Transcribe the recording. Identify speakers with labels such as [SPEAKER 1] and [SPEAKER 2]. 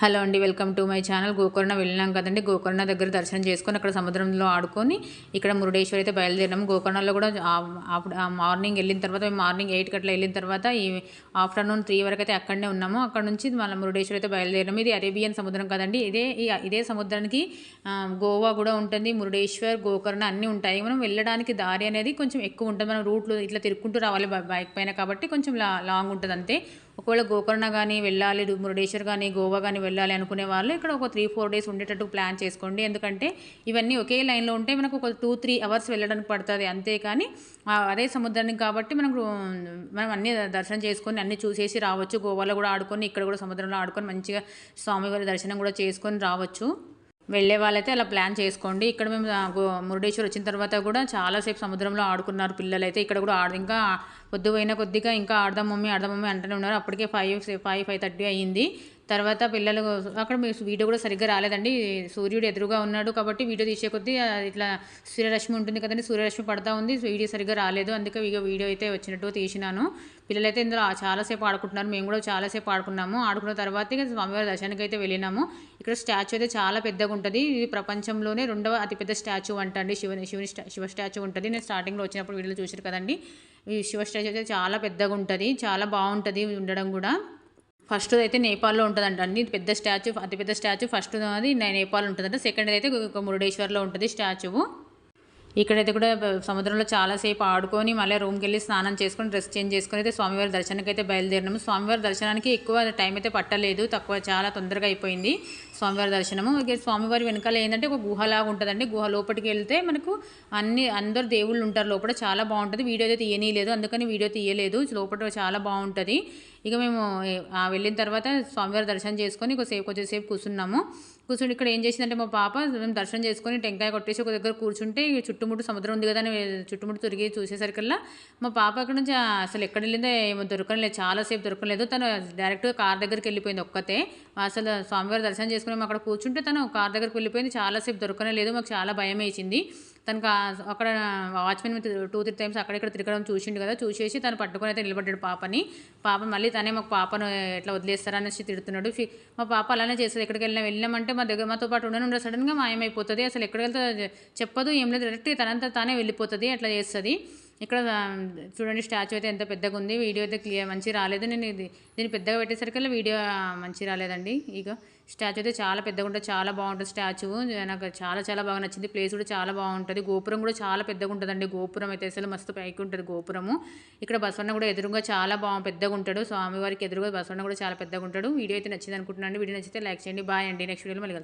[SPEAKER 1] Hello అండి, welcome to my channel. Gokarna వెళ్ళినాం కదండి. గోకర్ణ దగ్గర దర్శనం చేసుకొని అక్కడ సముద్రంలో ఆడుకొని ఇక్కడ మురుడేశ్వర్ అయితే బయలుదేరినాము. గోకర్ణలో కూడా మార్నింగ్ వెళ్ళిన తర్వాత మేము మార్నింగ్ 8 అట్లా వెళ్ళిన తర్వాత ఈ ఆఫ్టర్నూన్ 3 వరకు అయితే అక్కడనే ఉన్నాము. అక్కడ నుంచి మళ్ళీ మురుడేశ్వర్ అయితే బయలుదేరినాము. ఇది అరేబియన్ సముద్రం కదండి. ఇదే సముద్రానికి గోవా కూడా ఉంటుంది, మురుడేశ్వర్, గోకర్ణ అన్నీ ఉంటాయి. మనం వెళ్ళడానికి దారి అనేది కొంచెం ఎక్కువ ఉంటుంది. మనం రూట్లు ఇట్లా తిరుక్కుంటూ రావాలి బైక్ పైన, కాబట్టి కొంచెం లాంగ్ ఉంటుంది అంతే. ఒకవేళ గోకర్ణ కానీ వెళ్ళాలి, మురుడేశ్వర్ కానీ, గోవా కానీ వెళ్ళాలి అనుకునే వాళ్ళు ఇక్కడ ఒక 3-4 డేస్ ఉండేటట్టు ప్లాన్ చేసుకోండి. ఎందుకంటే ఇవన్నీ ఒకే లైన్లో ఉంటే మనకు ఒక 2-3 అవర్స్ వెళ్ళడానికి పడుతుంది అంతే. కానీ అదే సముద్రానికి కాబట్టి మనం అన్ని దర్శనం చేసుకొని అన్ని చూసేసి రావచ్చు. గోవాలో కూడా ఆడుకొని ఇక్కడ కూడా సముద్రంలో ఆడుకొని మంచిగా స్వామివారి దర్శనం కూడా చేసుకొని రావచ్చు. వెళ్ళే వాళ్ళైతే అలా ప్లాన్ చేసుకోండి. ఇక్కడ మేము మురుడేశ్వర్ వచ్చిన తర్వాత కూడా చాలాసేపు సముద్రంలో ఆడుకున్నారు పిల్లలు అయితే. ఇక్కడ కూడా ఇంకా పొద్దు పోయిన కొద్దిగా ఇంకా ఆడదాం మమ్మీ అంటూనే ఉన్నారు. అప్పటికే 5:30 అయ్యింది. తర్వాత పిల్లలు అక్కడ వీడియో కూడా సరిగ్గా రాలేదండి. సూర్యుడు ఎదురుగా ఉన్నాడు కాబట్టి వీడియో తీసే కొద్దీ ఇట్లా సూర్యరశ్మి ఉంటుంది కదండి, సూర్యరశ్మి పడతా ఉంది. వీడియో సరిగ్గా రాలేదు, అందుకే వీడియో అయితే వచ్చినట్టు తీసినాను. పిల్లలైతే ఇందులో చాలాసేపు ఆడుకుంటున్నారు, మేము కూడా చాలాసేపు ఆడుకున్నాము. ఆడుకున్న తర్వాత ఇక స్వామివారి దర్శనానికి అయితే వెళ్ళినాము. ఇక్కడ స్టాచ్యూ అయితే చాలా పెద్దగా ఉంటుంది. ఇది ప్రపంచంలోనే 2వ అతిపెద్ద స్టాచ్యూ అంటండి. శివ స్టాచ్యూ ఉంటుంది. నేను స్టార్టింగ్లో వచ్చినప్పుడు వీడియోలో చూసారు కదండి. ఈ శివ స్టాచ్యూ అయితే చాలా పెద్దగా ఉంటుంది, చాలా బాగుంటుంది ఉండడం కూడా. ఫస్ట్ అయితే నేపాల్లో ఉంటుందంట అండి పెద్ద స్టాచ్యూ, అతిపెద్ద స్టాచ్యూ. ఫస్ట్ అది నేపాల్ ఉంటుందంట, సెకండ్ అయితే మురుడేశ్వర్లో ఉంటుంది స్టాచ్యూ. ఇక్కడైతే కూడా సముద్రంలో చాలాసేపు ఆడుకొని మళ్ళీ రూమ్కి వెళ్ళి స్నానం చేసుకొని డ్రెస్ చేంజ్ చేసుకొని అయితే స్వామివారి దర్శనానికి అయితే బయలుదేరినాము. స్వామివారి దర్శనానికి ఎక్కువ టైం అయితే పట్టలేదు, చాలా తొందరగా అయిపోయింది స్వామివారి దర్శనము. ఇక స్వామివారి వెనకాల ఏంటంటే ఒక గుహలాగా ఉంటుందండి. గుహ లోపలికి వెళ్తే మనకు అందరు దేవుళ్ళు ఉంటారు లోపల. చాలా బాగుంటుంది. వీడియో అయితే తీయనీయలేదు, అందుకని వీడియో తీయలేదు. లోపల చాలా బాగుంటుంది. ఇక మేము వెళ్ళిన తర్వాత స్వామివారి దర్శనం చేసుకొని కొద్దిసేపు కూర్చున్నాము. కూర్చుని ఇక్కడ ఏం చేసిందంటే మా పాప, మేము దర్శనం చేసుకొని టెంకాయ కొట్టేసి ఒక దగ్గర కూర్చుంటే చుట్టుముట్టు సముద్రం ఉంది కదా అని చుట్టుముట్టు తిరిగి చూసేసరికల్లా మా పాప అక్కడ నుంచి అసలు ఎక్కడ వెళ్ళిందో ఏమో దొరకలేదు, చాలాసేపు దొరకలేదు. తను డైరెక్ట్గా కార్ దగ్గరికి వెళ్ళిపోయింది ఒక్కతే. అసలు స్వామివారి దర్శనం చేసుకుని మేము అక్కడ కూర్చుంటే తను కార్ దగ్గరికి వెళ్ళిపోయింది. చాలాసేపు దొరకనే లేదు, మాకు చాలా భయం వేసింది. తనకు అక్కడ వాచ్మెన్ 2-3 టైమ్స్ అక్కడిక్కడ తిరగడం చూసిండు కదా, చూసేసి తను పట్టుకొని అయితే నిలబడ్డాడు పాపని. పాప మళ్ళీ తనే మాకు పాపను ఎట్లా వదిలేస్తారనేసి తిడుతున్నాడు. మా పాప అలానే చేస్తుంది. ఎక్కడికి వెళ్ళామంటే మాతో పాటు ఉండను సడన్గా మాయమైపోతుంది. అసలు ఎక్కడికి వెళ్తే చెప్పదు, ఏం లేదు, డైరెక్ట్ తనంతా తానే వెళ్ళిపోతుంది, అట్లా చేస్తుంది. ఇక్కడ చూడండి స్టాచ్యూ అయితే ఎంత పెద్దగా ఉంది. వీడియో అయితే మంచిగా రాలేదు. నేను దీన్ని పెద్దగా పెట్టేసరికల్లా వీడియో మంచిగా రాలేదండి. ఇక స్టాచ్యూ అయితే చాలా పెద్దగా ఉంటుంది, చాలా బాగుంటుంది స్టాచ్యూ. నాకు చాలా బాగా నచ్చింది. ప్లేస్ కూడా చాలా బాగుంటుంది. గోపురం కూడా చాలా పెద్దగా ఉంటుందండి. గోపురం అయితే అసలు మస్తు పైకి ఉంటుంది గోపురము. ఇక్కడ బసవన్న కూడా ఎదురుగా చాలా పెద్దగా ఉంటాడు. స్వామివారికి ఎదురుగా బసవన్న కూడా చాలా పెద్దగా ఉంటాడు. వీడియో అయితే నచ్చింది అనుకుంటున్నాను. వీడియో నచ్చితే లైక్ చేయండి. బాయ్ అండి. నెక్స్ట్ వీడియోలో మళ్ళీ కలుస్తాను.